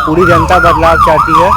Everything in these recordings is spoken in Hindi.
पूरी जनता बदलाव चाहती है,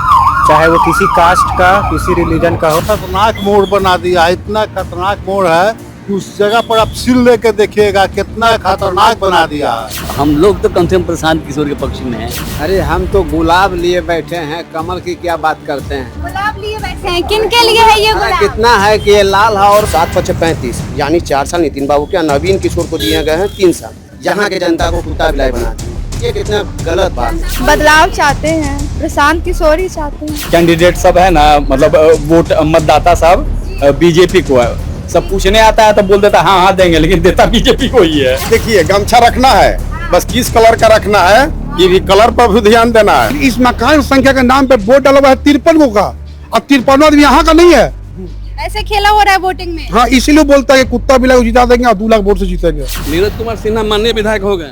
चाहे वो किसी कास्ट का, किसी रिलीजन का हो। खतरनाक मोड़ बना दिया, इतना खतरनाक मोड़ है कि उस जगह पर आप सील लेके देखिएगा कितना खतरनाक बना दिया है। हम लोग तो कम से कम प्रशांत किशोर के पक्ष में हैं। अरे हम तो गुलाब लिए बैठे हैं, कमल की क्या बात करते हैं। गुलाब लिए बैठे हैं, किन के लिए है ये गुलाब? कितना है कि ये लाल है और 7/35 यानी 4 साल नितिन बाबू के, नवीन किशोर को दिए गए हैं 3 साल। यहाँ के जनता को कुत्ता बिलाई बना दिया, ये कितना गलत बात है। बदलाव चाहते हैं, प्रशांत किशोर ही चाहते हैं। कैंडिडेट सब है ना, मतलब वोट मतदाता सब बीजेपी को है। सब पूछने आता है तो बोल देता हाँ हाँ देंगे, लेकिन देता बीजेपी को ही है। देखिए गमछा रखना है, बस किस कलर का रखना है, ये भी कलर पर भी ध्यान देना है। इस मकान संख्या के नाम पे वोट डाला हुआ है 53 का, अब 53 आदमी यहाँ का नहीं है। ऐसे खेला हो रहा है वोटिंग में। हाँ, इसीलिए बोलता है कि कुत्ता बिलाई को जिता देंगे और 2 लाख वोट से जीतेंगे। नीरज कुमार सिन्हा माननीय विधायक हो गए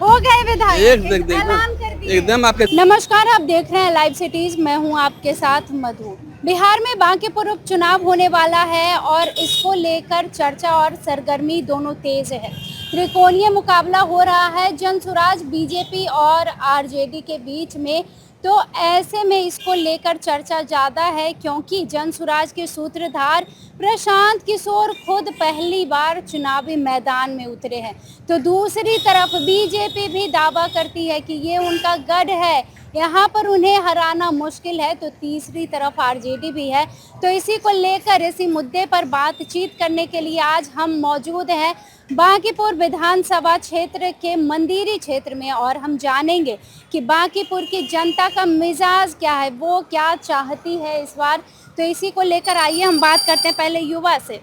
विधायक एकदम एकदम आपके। नमस्कार, आप देख रहे हैं लाइव सिटीज, मैं हूं आपके साथ मधु। बिहार में बांकीपुर उपचुनाव होने वाला है और इसको लेकर चर्चा और सरगर्मी दोनों तेज है। त्रिकोणीय मुकाबला हो रहा है जनसुराज बीजेपी और आरजेडी के बीच में। तो ऐसे में इसको लेकर चर्चा ज़्यादा है क्योंकि जनसुराज के सूत्रधार प्रशांत किशोर खुद पहली बार चुनावी मैदान में उतरे हैं। तो दूसरी तरफ बीजेपी भी दावा करती है कि ये उनका गढ़ है, यहाँ पर उन्हें हराना मुश्किल है। तो तीसरी तरफ आरजेडी भी है। तो इसी को लेकर, इसी मुद्दे पर बातचीत करने के लिए आज हम मौजूद हैं बांकीपुर विधानसभा क्षेत्र के मंदिरी क्षेत्र में और हम जानेंगे कि बांकीपुर की जनता का मिजाज क्या है, वो क्या चाहती है इस बार। तो इसी को लेकर आइए हम बात करते हैं पहले युवा से।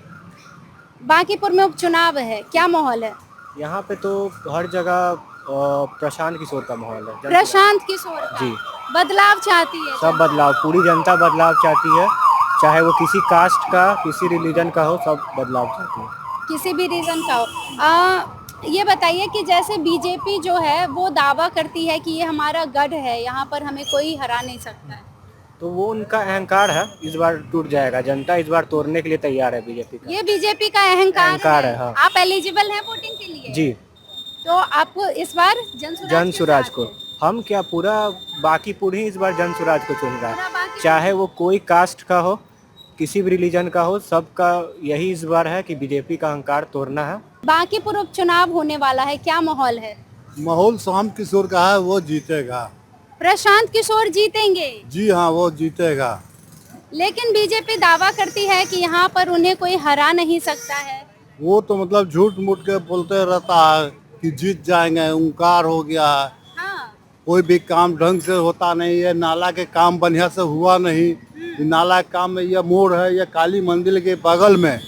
बांकीपुर में उपचुनाव है, क्या माहौल है यहाँ पे? तो हर जगह प्रशांत किशोर का माहौल है। प्रशांत किशोर का। जी, बदलाव चाहती है सब बदलाव, पूरी जनता बदलाव चाहती है, चाहे वो किसी कास्ट का, किसी रिलीजन का हो, सब बदलाव चाहती है। किसी भी रीजन का हो। ये बताइए कि जैसे बीजेपी जो है वो दावा करती है कि ये हमारा गढ़ है, यहाँ पर हमें कोई हरा नहीं सकता है। तो वो उनका अहंकार है, इस बार टूट जाएगा। जनता इस बार तोड़ने के लिए तैयार है बीजेपी का। ये बीजेपी का अहंकार है। हाँ। आप एलिजिबल हैं वोटिंग के लिए? जी। तो आपको इस बार जनसुराज को, हम क्या पूरा बांकीपुर ही इस बार जनसुराज को चुन रहा है, चाहे वो कोई कास्ट का हो, किसी भी रिलीजन का हो, सबका यही इस बार है कि बीजेपी का अहंकार तोड़ना है। बांकीपुर उपचुनाव होने वाला है, क्या माहौल है? माहौल शाम किशोर का है, वो जीतेगा। प्रशांत किशोर जीतेंगे? जी हाँ, वो जीतेगा। लेकिन बीजेपी दावा करती है कि यहाँ पर उन्हें कोई हरा नहीं सकता है। वो तो मतलब झूठ मूठ के बोलते रहता है कि जीत जाएंगे, उनकार हो गया है। हाँ। कोई भी काम ढंग से होता नहीं है, नाला के काम बढ़िया से हुआ नहीं। नाला के काम में यह मोड़ है, यह काली मंदिर के बगल में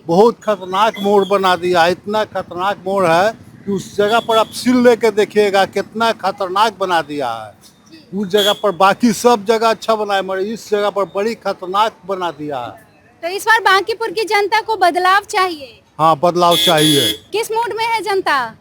बहुत खतरनाक मोड़ बना दिया, इतना खतरनाक मोड़ है कि उस जगह पर आप सील लेके देखिएगा कितना खतरनाक बना दिया है। उस जगह पर बाकी सब जगह अच्छा बना है, मगर इस जगह पर बड़ी खतरनाक बना दिया है। तो इस बार बांकीपुर की जनता को बदलाव चाहिए। हाँ, बदलाव चाहिए। किस मूड में है जनता?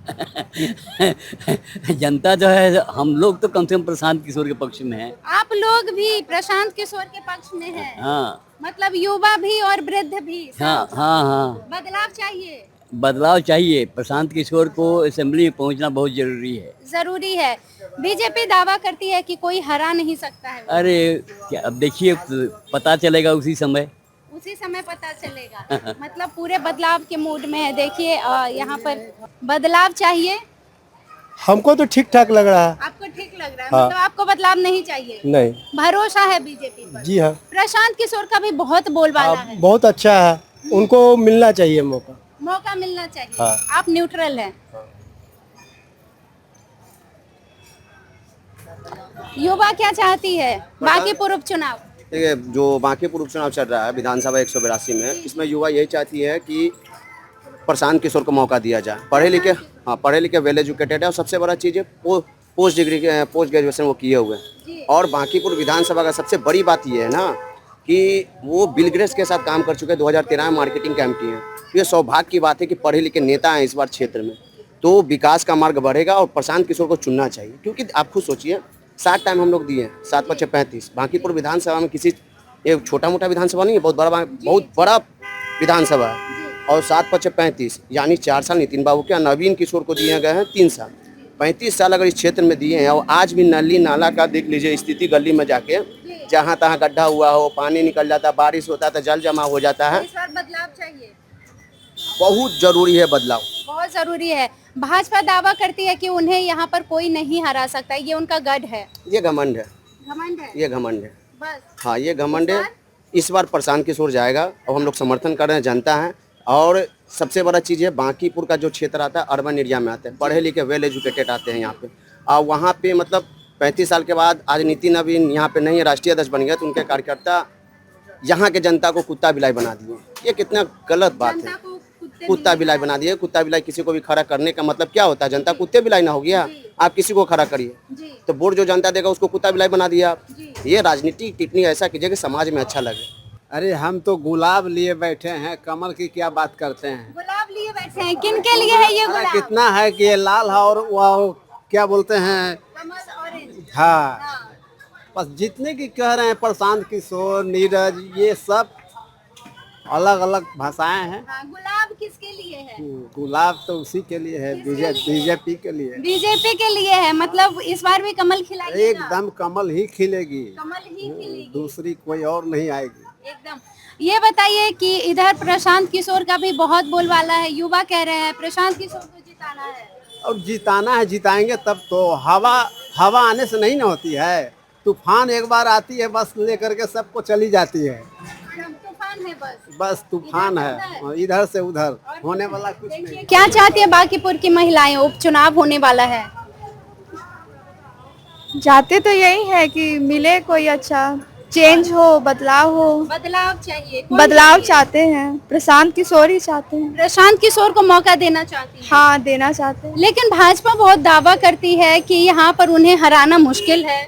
जनता जो है, हम लोग तो कम से कम प्रशांत किशोर के पक्ष में हैं। आप लोग भी प्रशांत किशोर के पक्ष में हैं? हाँ, मतलब युवा भी और वृद्ध भी? हाँ हाँ हाँ, बदलाव चाहिए। बदलाव चाहिए। प्रशांत किशोर को असेंबली में पहुंचना बहुत जरूरी है। बीजेपी दावा करती है कि कोई हरा नहीं सकता है। अरे क्या, अब देखिए पता चलेगा उसी समय पता चलेगा। मतलब पूरे बदलाव के मूड में है। देखिए यहाँ पर बदलाव चाहिए। हमको तो ठीक ठाक लग रहा है। आपको ठीक लग रहा है? हाँ। मतलब आपको बदलाव नहीं चाहिए? नहीं। भरोसा है बीजेपी पर? जी हाँ। प्रशांत किशोर का भी बहुत बोलबाला है। बहुत अच्छा है, उनको मिलना चाहिए मौका मिलना चाहिए। हाँ। आप न्यूट्रल हैं। युवा क्या चाहती है बांकीपुर उपचुनाव? देखिए, जो बांकीपुर उपचुनाव चल रहा है विधानसभा 182 में, इसमें युवा यही चाहती है कि प्रशांत किशोर को मौका दिया जाए। पढ़े लिखे वेल एजुकेटेड है और सबसे बड़ा चीज़ है पोस्ट ग्रेजुएशन वो किए हुए हैं। और बांकीपुर विधानसभा का सबसे बड़ी बात ये है ना कि वो बिल गेट्स के साथ काम कर चुके हैं, 2013 में मार्केटिंग का एमपी हैं। ये सौभाग्य की बात है कि पढ़े लिखे नेता हैं इस बार क्षेत्र में, तो विकास का मार्ग बढ़ेगा और प्रशांत किशोर को चुनना चाहिए। क्योंकि आप खुद सोचिए, 60 टाइम हम लोग दिए, 7/35। बांकीपुर विधानसभा में किसी एक छोटा मोटा विधानसभा नहीं है, बहुत बड़ा विधानसभा है। और 7/35 यानी 4 साल नितिन बाबू के, नवीन किशोर को दिए गए हैं 3 साल। 35 साल अगर इस क्षेत्र में दिए हैं और आज भी नली नाला का देख लीजिए स्थिति, गली में जाके जहाँ तहाँ गड्ढा हुआ हो, पानी निकल जाता, बारिश होता है तो जल जमा हो जाता है। इस बार बदलाव चाहिए, बहुत जरूरी है बदलाव, बहुत जरूरी है। भाजपा दावा करती है कि उन्हें यहाँ पर कोई नहीं हरा सकता, ये उनका गढ़ है। ये घमंड है, घमंड है, ये घमंड है, बस। हाँ ये घमंड है। इस बार प्रशांत किशोर जाएगा और हम लोग समर्थन कर रहे हैं, जनता है। और सबसे बड़ा चीज़ है, बांकीपुर का जो क्षेत्र आता है अर्बन एरिया में आते हैं, पढ़े लिखे वेल एजुकेटेड आते हैं यहाँ पे। और वहाँ पे मतलब 35 साल के बाद आज नितिन नवीन यहाँ पे नहीं है, राष्ट्रीय अध्यक्ष बन गया, तो उनके कार्यकर्ता यहाँ के जनता को कुत्ता बिलाई बना दिए। ये कितना गलत बात है, कुत्ता बिलाई बना दिए। कुत्ता बिलाई किसी को भी खड़ा करने का मतलब क्या होता है? जनता कुत्ते बिलाई ना हो गया, आप किसी को खड़ा करिए तो वोट जो जनता देगा उसको कुत्ता बिलाई बना दिया आप। ये राजनीति टिप्पणी ऐसा कीजिए कि समाज में अच्छा लगे। अरे हम तो गुलाब लिए बैठे हैं, कमल की क्या बात करते हैं। गुलाब लिए बैठे हैं, किन के लिए है ये अरे गुलाब? कितना है कि ये लाल है और वो क्या बोलते हैं, कमल ऑरेंज। हाँ बस जितने की कह रहे हैं प्रशांत किशोर, नीरज, ये सब अलग अलग भाषाएं हैं। हाँ, गुलाब किसके लिए है? गुलाब तो उसी के लिए है, बीजेपी के लिए। बीजेपी के लिए है, मतलब इस बार भी कमल खिलाइएगा? एकदम कमल ही खिलेगी, कमल ही खिलेगी, दूसरी कोई और नहीं आएगी। एकदम। ये बताइए कि इधर प्रशांत किशोर का भी बहुत बोलबाला है, युवा कह रहे हैं प्रशांत किशोर को जिताना है। और जिताना है, जिताएंगे तब तो। हवा आने से नहीं ना होती है, तूफान एक बार आती है बस लेकर के सबको चली जाती है। तूफान है, बस तूफान है, इधर से उधर होने वाला कुछ नहीं। क्या चाहती है बांकीपुर की महिलाएं? उपचुनाव होने वाला है, जाते तो यही है कि मिले कोई अच्छा चेंज हो, बदलाव हो। बदलाव चाहिए, बदलाव चाहते हैं, प्रशांत किशोर ही चाहते हैं। प्रशांत किशोर को मौका देना चाहती है? हाँ देना चाहते हैं। लेकिन भाजपा बहुत दावा करती है कि यहाँ पर उन्हें हराना मुश्किल है।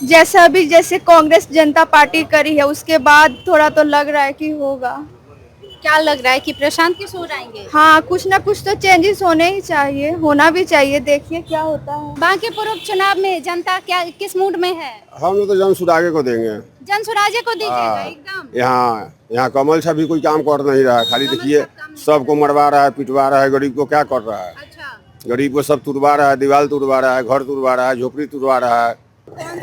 जैसे कांग्रेस जनता पार्टी करी है उसके बाद थोड़ा तो लग रहा है कि होगा। क्या लग रहा है कि प्रशांत किशोर आएंगे? हाँ कुछ ना कुछ तो चेंजेस होने ही चाहिए, होना भी चाहिए, देखिए क्या होता है। बांकीपुर उपचुनाव में जनता क्या किस मूड में है? हम लोग तो जन सुरागे को देंगे, जन सुराजे को दीजिएगा एकदम। यहाँ कमल से भी कोई काम कर नहीं रहा है, खाली देखिए सबको मरवा रहा है, पिटवा रहा है, गरीब को क्या कर रहा है। अच्छा, गरीब को सब तुड़वा रहा है, दीवार तुड़वा रहा है, घर तुड़वा रहा है, झोपड़ी तुड़वा रहा है।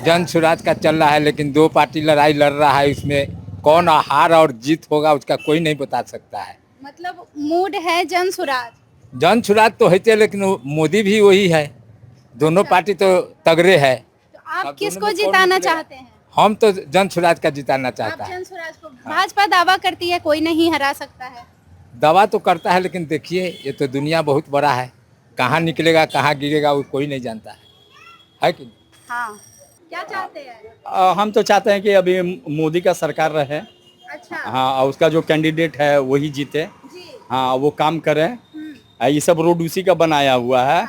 जन सुराज का चल रहा है, लेकिन दो पार्टी लड़ाई लड़ रहा है, इसमें कौन हार और जीत होगा उसका कोई नहीं बता सकता है। मतलब मूड है जन सुराज। जन सुराज तो है, लेकिन मोदी भी वही है, दोनों पार्टी तो तगड़े है। तो आप किसको जिताना चाहते हैं? हम तो जन सुराज का जिताना चाहता आप है। जन सुराज को। भाजपा दावा करती है कोई नहीं हरा सकता है। दावा तो करता है, लेकिन देखिए ये तो दुनिया बहुत बड़ा है, कहाँ निकलेगा कहाँ गिरेगा वो कोई नहीं जानता है कि नहीं? हाँ, क्या चाहते हैं? हम तो चाहते हैं कि अभी मोदी का सरकार रहे। अच्छा, हाँ, और उसका जो कैंडिडेट है वही जीते। जी। हाँ, वो काम करे। ये सब रोड उसी का बनाया हुआ है।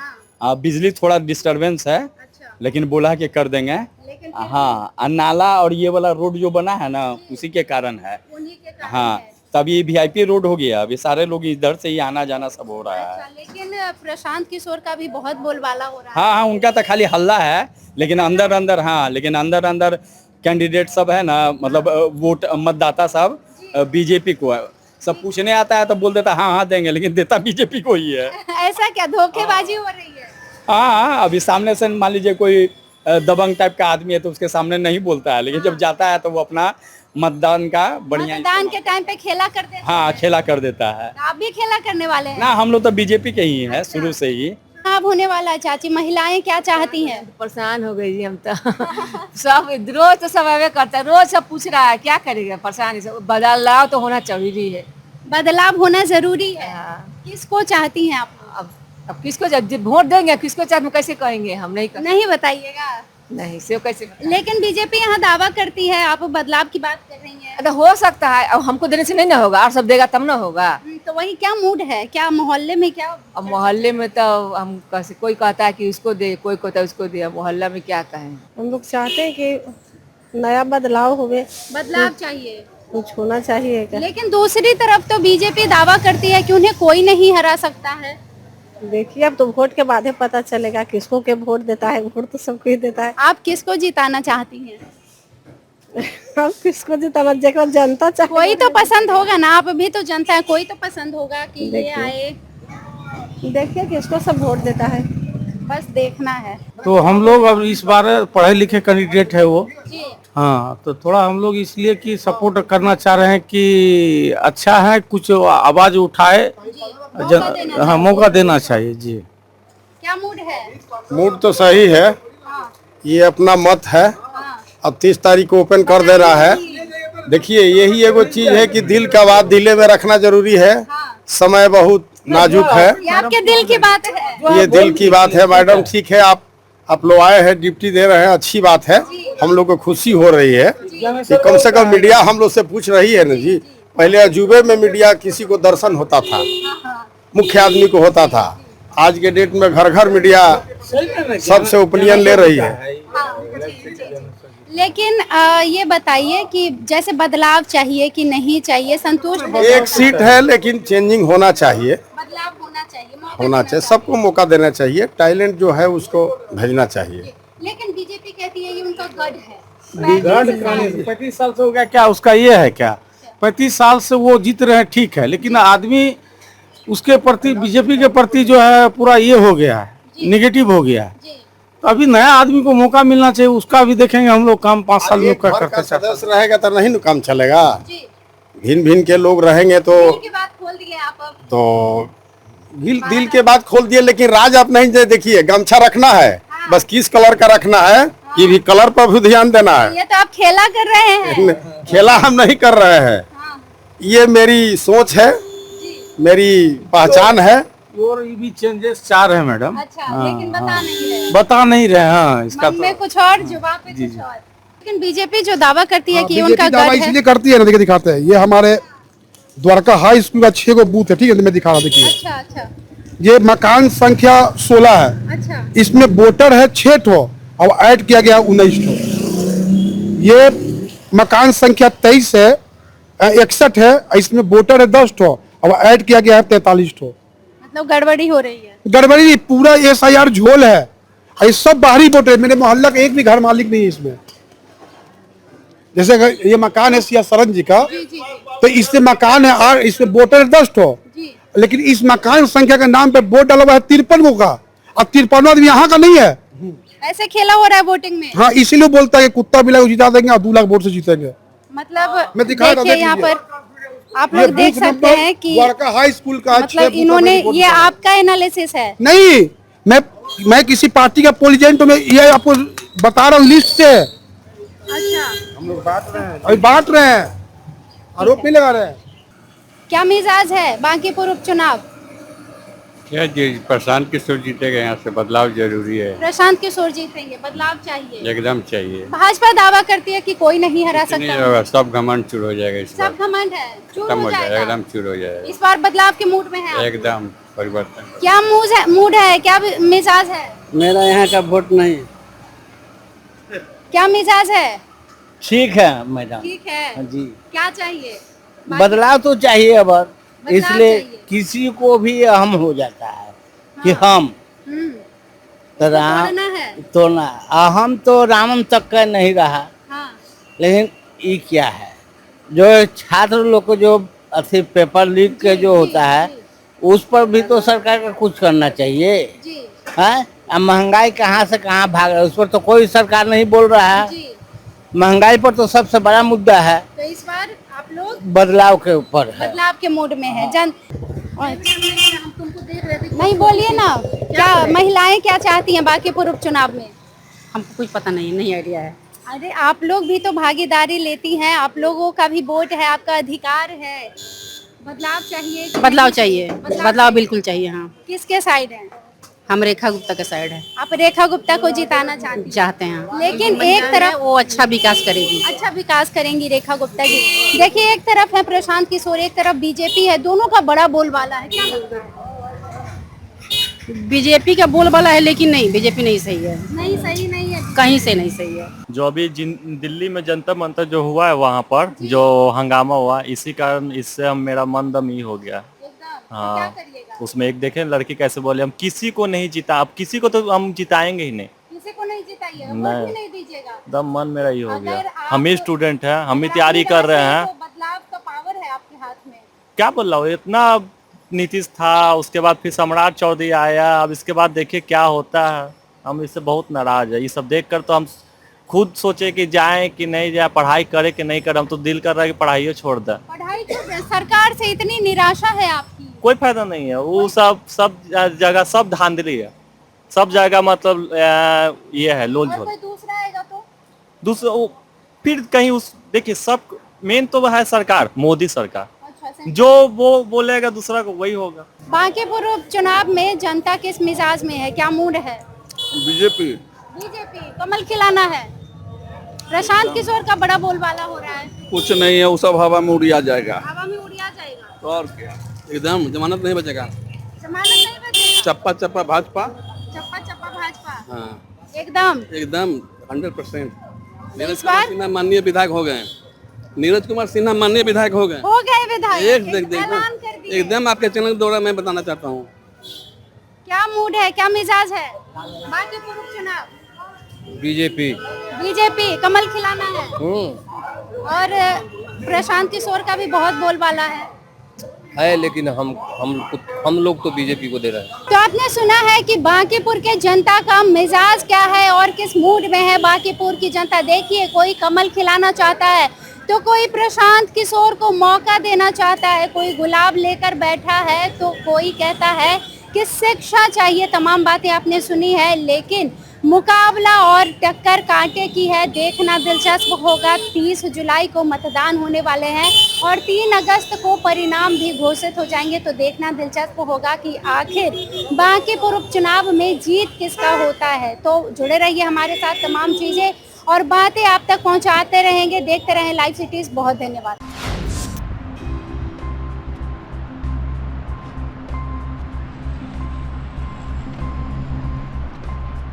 बिजली थोड़ा डिस्टरबेंस है, अच्छा, लेकिन बोला कि कर देंगे। लेकिन हाँ, नाला और ये वाला रोड जो बना है ना उसी के कारण है। उन्हीं के कारण हाँ, है। तब ये VIP रोड हो गया, अभी सारे लोग इधर से ही आना जाना सब हो रहा है। अच्छा, लेकिन प्रशांत किशोर का भी बहुत बोलबाला हो रहा है। हाँ हाँ, उनका तो खाली हल्ला है, लेकिन अंदर अंदर हाँ, लेकिन अंदर अंदर कैंडिडेट सब है ना, मतलब वोट मतदाता सब बीजेपी को है। सब पूछने आता है तो बोल देता हाँ हाँ देंगे, लेकिन देता बीजेपी को ही है। ऐसा क्या धोखेबाजी हो रही है? हाँ, अभी सामने से मान लीजिए कोई दबंग टाइप का आदमी है तो उसके सामने नहीं बोलता है, लेकिन जब जाता है तो वो अपना मतदान का बढ़िया मतदान के टाइम पे खेला कर देते हैं। हाँ खेला कर देता है। आप भी खेला करने वाले हैं? ना, हम लोग तो बीजेपी के ही हैं शुरू से ही। चुनाव होने वाला है चाची, महिलाएं क्या चाहती हैं? परेशान हो गई जी हम तो। सब रोज तो सब अवे करता है, रोज सब पूछ रहा है क्या करेगा, परेशानी से। बदलाव तो होना जरूरी है। बदलाव होना जरूरी है। हाँ। किसको चाहती हैं आप? अब किसको वोट देंगे, किसको चाहे कैसे कहेंगे, हम नहीं कर नहीं बताइएगा। नहीं से कैसे। लेकिन बीजेपी यहाँ दावा करती है, आप बदलाव की बात कर रही हैं। तो हो सकता है, अब हमको देने से नहीं ना होगा, और सब देगा तब ना होगा। तो वही क्या मूड है, क्या मोहल्ले में क्या? अब मोहल्ले में तो हम कैसे, कोई कहता है कि उसको दे, कोई कहता है उसको दे, मोहल्ला में क्या कहें। हम लोग चाहते हैं कि नया बदलाव होवे, बदलाव चाहिए, कुछ होना चाहिए क्या? लेकिन दूसरी तरफ तो बीजेपी दावा करती है कि उन्हें कोई नहीं हरा सकता है। देखिए अब तो वोट के बाद ही पता चलेगा किसको के वोट देता है, वोट तो सबको ही देता है। आप किसको जिताना चाहती हैं? हम किसको जिताना, जेकरा जनता चाहे कोई तो पसंद होगा ना, आप भी तो जनता है, कोई तो पसंद होगा कि ये देखिए। आए। देखिए किसको सब वोट देता है। बस देखना है। तो हम लोग अब इस बार पढ़े लिखे कैंडिडेट है वो, जी हाँ, तो थोड़ा हम लोग इसलिए कि सपोर्ट करना चाह रहे हैं कि अच्छा है, कुछ आवाज उठाए, हाँ मौका देना चाहिए जी। क्या मूड है? मूड तो सही है, हाँ, ये अपना मत है। हाँ, अब 30 तारीख को ओपन कर दे रहा है। देखिए यही एगो चीज है कि दिल का बात दिले में रखना जरूरी है। समय बहुत नाजुक है, ये आपके दिल की बात है। ये दिल की बात है मैडम। ठीक है, आप लोग आए हैं, ड्यूटी दे रहे हैं, अच्छी बात है। हम लोग को खुशी हो रही है कि कम से कम मीडिया हम लोग से पूछ रही है ना जी। पहले अजूबे में मीडिया किसी को दर्शन होता था, मुख्य आदमी को होता था। आज के डेट में घर घर मीडिया सबसे ओपिनियन ले रही है। लेकिन ये बताइए कि जैसे बदलाव चाहिए कि नहीं चाहिए, संतुष्ट है? एक सीट है लेकिन चेंजिंग होना चाहिए, बदलाव होना चाहिए, मौका होना चाहिए, सबको मौका देना चाहिए। टैलेंट जो है उसको भेजना चाहिए। लेकिन बीजेपी कहती है ये उनका गढ़ है। 35 साल से हो गया, क्या उसका ये है क्या? 35 साल से वो जीत रहे हैं, ठीक है, लेकिन आदमी उसके प्रति, बीजेपी के प्रति जो है पूरा ये हो गया है, निगेटिव हो गया है। तो अभी नया आदमी को मौका मिलना चाहिए, उसका भी देखेंगे हम लोग काम 5 साल में घर का सदस्य रहेगा तो नहीं ना काम चलेगा। भिन्न भिन्न के लोग रहेंगे तो खोल दिए आप अब। तो दिल के बात खोल दिए, लेकिन राज आप नहीं देखिए, गमछा रखना है, बस किस कलर का रखना है ये भी कलर पर भी ध्यान देना है। ये तो आप खेला कर रहे हैं। खेला हम नहीं कर रहे हैं, ये मेरी सोच है, मेरी पहचान है। और ये भी चेंजेस चाह रहे हैं मैडम। अच्छा, लेकिन बता नहीं रहे। हाँ, इसका मन में कुछ और, जुबान पे कुछ और। लेकिन बीजेपी जो दावा करती है कि ये उनका दावा गढ़ है। इसलिए करती है ना, देखिए दिखाते हैं, ये हमारे द्वारका हाई स्कूल का 6 गो बूथ है, ठीक है, मैं दिखा रहा, देखिए। अच्छा अच्छा ये मकान संख्या 16 है, अच्छा, इसमें वोटर है 6 ठो और ऐड किया गया 19 ठो। ये मकान संख्या 23 है, 61 है, इसमें वोटर है 10 ठो और ऐड किया गया है 43 ठो। मतलब गड़बड़ी हो रही है। गड़बड़ी नहीं, पूरा SIR झोल है, ये सब बाहरी वोटर है। मेरे मोहल्ला का एक भी घर मालिक नहीं है इसमें। जैसे ये मकान है सिया सरन जी का, तो इससे मकान है और इसमें वोटर 10 ठो, लेकिन इस मकान संख्या के नाम पे वोट डाला हुआ है 53 गो का, और 53 आदमी यहाँ का नहीं है। ऐसे खेला हो रहा है वोटिंग में। हाँ, इसीलिए बोलता है कि कुत्ता बिल्ला को जिता देंगे और 2 लाख वोट से जीतेंगे। मतलब मैं दिखा रहा, देखिए यहाँ पर आप लोग देख सकते हैं कि द्वारका हाई स्कूल का मतलब इन्होंने, ये आपका एनालिसिस है? नहीं, मैं किसी पार्टी का पोलिजेंट में, ये आपको बता रहा हूँ लिस्ट से। अच्छा, हम लोग बांट रहे हैं, आरोप नहीं लगा रहे हैं। क्या मिजाज है बांकीपुर उपचुनाव? क्या जी, प्रशांत किशोर जीतेगा, यहाँ से बदलाव जरूरी है। प्रशांत किशोर जीतेंगे, बदलाव चाहिए, एकदम चाहिए। भाजपा दावा करती है कि कोई नहीं हरा नहीं सकता। होगा, सब घमंड चूर हो जाएगा इस बार। सब घमंड है, चूर खत्म हो हो जाएगा, जाएगा। एकदम चूर हो जाएगा। इस बार बदलाव के मूड में है आप? एकदम परिवर्तन। क्या मूड है, क्या मिजाज है? मेरा यहाँ का वोट नहीं। क्या मिजाज है? ठीक है मैडम। ठीक है जी, क्या चाहिए? बदलाव तो चाहिए अब, इसलिए चाहिए। किसी को भी अहम हो जाता है कि हम तो तोड़ना है। तोड़ना, अहम तो रामम तक का नहीं रहा। हाँ, लेकिन ये क्या है, जो छात्र लोग को जो अथी पेपर लीक के जो होता है, उस पर भी तो सरकार का कुछ करना चाहिए। है, अब महंगाई कहाँ से कहाँ भाग रहा है, उस पर तो कोई सरकार नहीं बोल रहा है। महंगाई पर तो सबसे बड़ा मुद्दा है। तो इस बार आप लोग बदलाव के ऊपर है, बदलाव के मूड में है। जन नहीं बोलिए ना, क्या महिलाएं क्या चाहती हैं बांकीपुर उपचुनाव में? हमको कुछ पता नहीं, नहीं आइडिया है। अरे आप लोग भी तो भागीदारी लेती हैं, आप लोगों का भी वोट है, आपका अधिकार है। बदलाव चाहिए कि बदलाव नहीं? चाहिए, बदलाव बिल्कुल चाहिए। हाँ, किसके साइड है? हम रेखा गुप्ता के साइड है, आप रेखा गुप्ता को जिताना चाहते हैं। लेकिन एक तरफ वो अच्छा विकास करेगी। अच्छा विकास करेंगी रेखा गुप्ता जी। देखिए, एक तरफ है प्रशांत किशोर, एक तरफ बीजेपी है, दोनों का बड़ा बोलबाला है। क्या लगता है? बीजेपी का बोलबाला है, लेकिन नहीं, बीजेपी नहीं सही है। नहीं सही नहीं है, कहीं से नहीं सही है। जो अभी दिल्ली में जंतर मंतर जो हुआ है, वहाँ पर जो हंगामा हुआ, इसी कारण इससे मेरा मन दम ही हो गया। हाँ, उसमें एक देखें लड़की कैसे बोले, हम किसी को नहीं जिता, अब किसी को तो हम जिताएंगे ही नहीं। किसी को नहीं जिताइए, वोट नहीं। भी नहीं दीजिएगा। दम मन मेरा ही हो अगर गया। आप हम ही स्टूडेंट हैं, हम ही तैयारी कर रहे हैं। तो बदलाव का पावर है आपके हाथ में। क्या बोल रहा हूँ, इतना नीतीश था, उसके बाद फिर सम्राट चौधरी आया, अब इसके बाद देखिए क्या होता है। हम इससे बहुत नाराज है। ये सब देखकर तो हम खुद सोचे कि जाएं कि नहीं जाए, पढ़ाई करे कि नहीं करे। हम तो दिल कर रहा है कि पढ़ाई छोड़ दें। पढ़ाई छोड़ दें। सरकार से इतनी निराशा है आपकी? कोई फायदा नहीं है। वो सब जगह सब धांधली है, सब जगह मतलब ये है लोल झोल। कोई दूसरा आएगा तो दूसरा फिर कहीं उस देखिए सब मेन तो है सरकार, मोदी सरकार। जो वो बोलेगा दूसरा को वही होगा। बांकीपुर उपचुनाव में जनता किस मिजाज में है, क्या मूड है? बीजेपी कमल खिलाना है। प्रशांत किशोर का बड़ा बोलबाला हो रहा है। कुछ नहीं है, वो सब हवा में उड़िया जाएगा। हवा में उड़िया जाएगा तो और क्या, एकदम जमानत नहीं बचेगा। जमानत नहीं बचेगा। चप्पा चप्पा भाजपा। चप्पा चप्पा भाजपा। हाँ एकदम 100%। नीरज कुमार सिन्हा माननीय विधायक हो गए। नीरज कुमार सिन्हा माननीय विधायक हो गए। विधायक एकदम आपके चैनल के द्वारा मैं बताना चाहता हूँ। क्या मूड है, क्या मिजाज है? बांकीपुर उपचुनाव बीजेपी कमल खिलाना है। और प्रशांत किशोर का भी बहुत बोलबाला है, लेकिन हम लोग तो बीजेपी को दे रहे हैं। तो आपने सुना है कि बांकीपुर के जनता का मिजाज क्या है और किस मूड में है बांकीपुर की जनता। देखिए, कोई कमल खिलाना चाहता है तो कोई प्रशांत किशोर को मौका देना चाहता है, कोई गुलाब लेकर बैठा है तो कोई कहता है कि शिक्षा चाहिए। तमाम बातें आपने सुनी है, लेकिन मुकाबला और टक्कर कांटे की है। देखना दिलचस्प होगा। 30 जुलाई को मतदान होने वाले हैं और 3 अगस्त को परिणाम भी घोषित हो जाएंगे। तो देखना दिलचस्प होगा कि आखिर बांकीपुर उपचुनाव में जीत किसका होता है। तो जुड़े रहिए हमारे साथ, तमाम चीजें और बातें आप तक पहुंचाते रहेंगे। देखते रहें लाइव सिटीज। बहुत धन्यवाद।